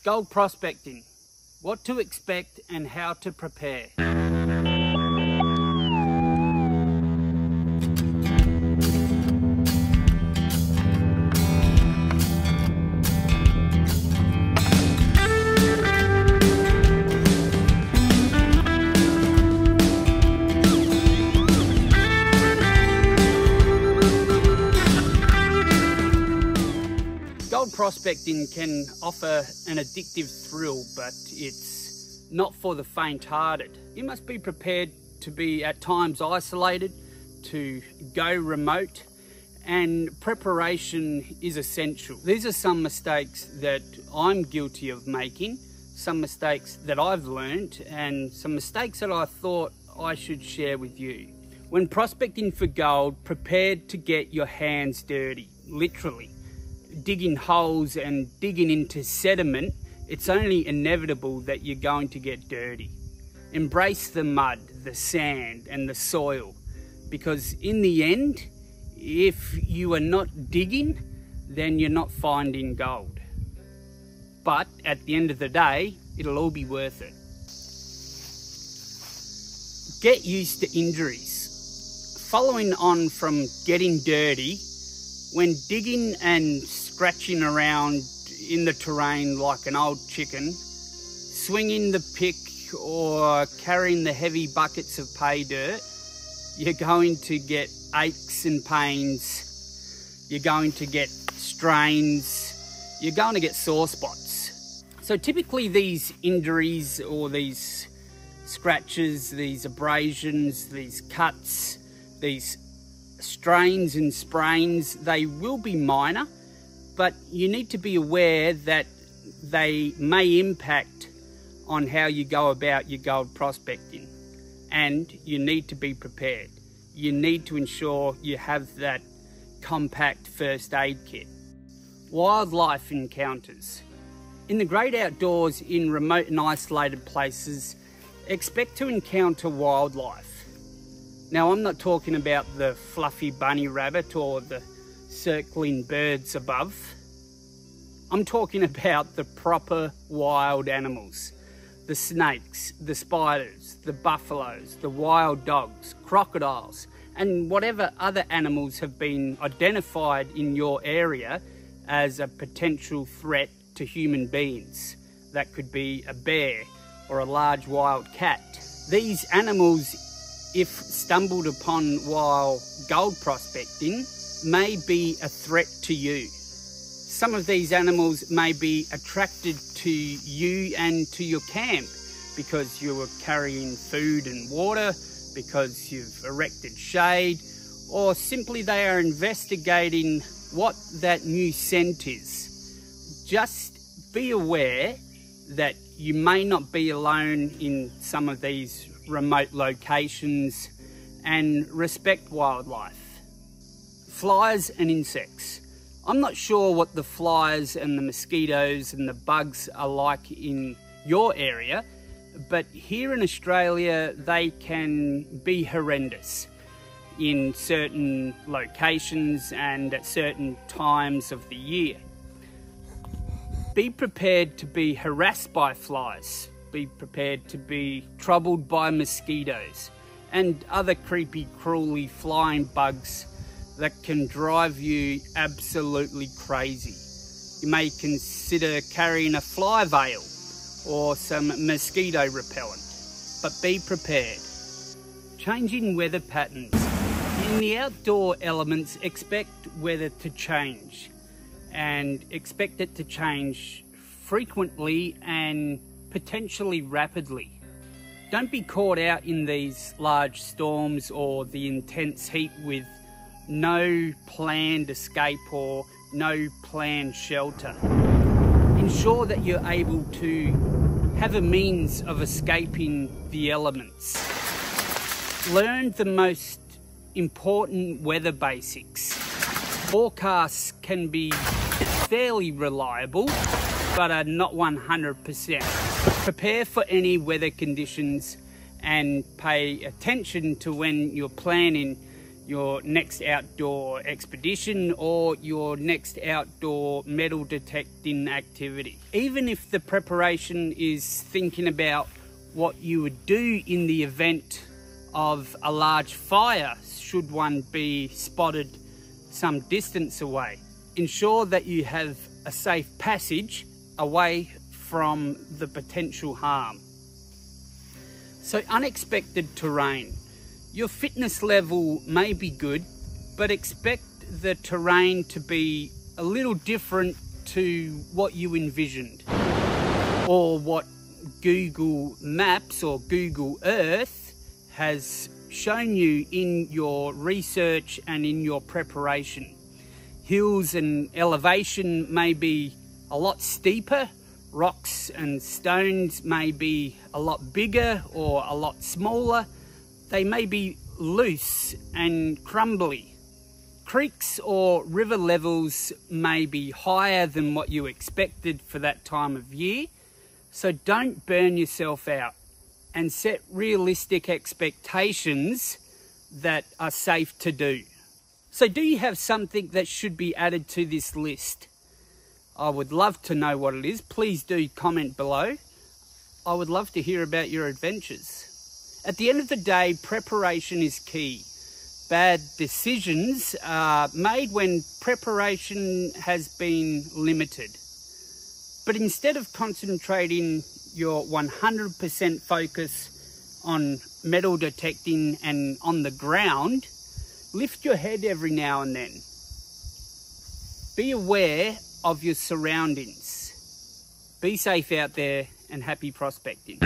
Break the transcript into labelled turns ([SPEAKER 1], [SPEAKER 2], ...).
[SPEAKER 1] Gold prospecting, what to expect and how to prepare. Gold prospecting can offer an addictive thrill, but it's not for the faint-hearted. You must be prepared to be at times isolated, to go remote, and preparation is essential. These are some mistakes that I'm guilty of making, some mistakes that I've learned, and some mistakes that I thought I should share with you. When prospecting for gold, prepare to get your hands dirty, literally. Digging holes and digging into sediment, it's only inevitable that you're going to get dirty. Embrace the mud, the sand and the soil, because in the end, if you are not digging, then you're not finding gold. But at the end of the day, it'll all be worth it. Get used to injuries. Following on from getting dirty, when digging and scratching around in the terrain like an old chicken, swinging the pick or carrying the heavy buckets of pay dirt, you're going to get aches and pains, you're going to get strains, you're going to get sore spots. So typically these injuries or these scratches, these abrasions, these cuts, these strains and sprains, they will be minor, but you need to be aware that they may impact on how you go about your gold prospecting, and you need to be prepared. You need to ensure you have that compact first aid kit. Wildlife encounters. In the great outdoors, in remote and isolated places, expect to encounter wildlife. Now, I'm not talking about the fluffy bunny rabbit or the circling birds above. I'm talking about the proper wild animals. The snakes, the spiders, the buffaloes, the wild dogs, crocodiles, and whatever other animals have been identified in your area as a potential threat to human beings. That could be a bear or a large wild cat. These animals, if stumbled upon while gold prospecting, may be a threat to you. Some of these animals may be attracted to you and to your camp because you are carrying food and water, because you've erected shade, or simply they are investigating what that new scent is. Just be aware that you may not be alone in some of these remote locations, and respect wildlife. Flies and insects. I'm not sure what the flies and the mosquitoes and the bugs are like in your area, but here in Australia they can be horrendous in certain locations and at certain times of the year. Be prepared to be harassed by flies. Be prepared to be troubled by mosquitoes and other creepy, cruelly flying bugs that can drive you absolutely crazy. You may consider carrying a fly veil or some mosquito repellent, but be prepared. Changing weather patterns. In the outdoor elements, expect weather to change, and expect it to change frequently and potentially rapidly. Don't be caught out in these large storms or the intense heat with no planned escape or no planned shelter. Ensure that you're able to have a means of escaping the elements. Learn the most important weather basics. Forecasts can be fairly reliable, but are not 100%. Prepare for any weather conditions and pay attention to when you're planning your next outdoor expedition or your next outdoor metal detecting activity. Even if the preparation is thinking about what you would do in the event of a large fire, should one be spotted some distance away. Ensure that you have a safe passage away from the potential harm. So, unexpected terrain. Your fitness level may be good, but expect the terrain to be a little different to what you envisioned, or what Google Maps or Google Earth has shown you in your research and in your preparation. Hills and elevation may be a lot steeper, rocks and stones may be a lot bigger or a lot smaller. They may be loose and crumbly. Creeks or river levels may be higher than what you expected for that time of year. So don't burn yourself out, and set realistic expectations that are safe to do. So do you have something that should be added to this list? I would love to know what it is. Please do comment below. I would love to hear about your adventures. At the end of the day, preparation is key. Bad decisions are made when preparation has been limited. But instead of concentrating your 100% focus on metal detecting and on the ground, lift your head every now and then. Be aware of your surroundings. Be safe out there, and happy prospecting.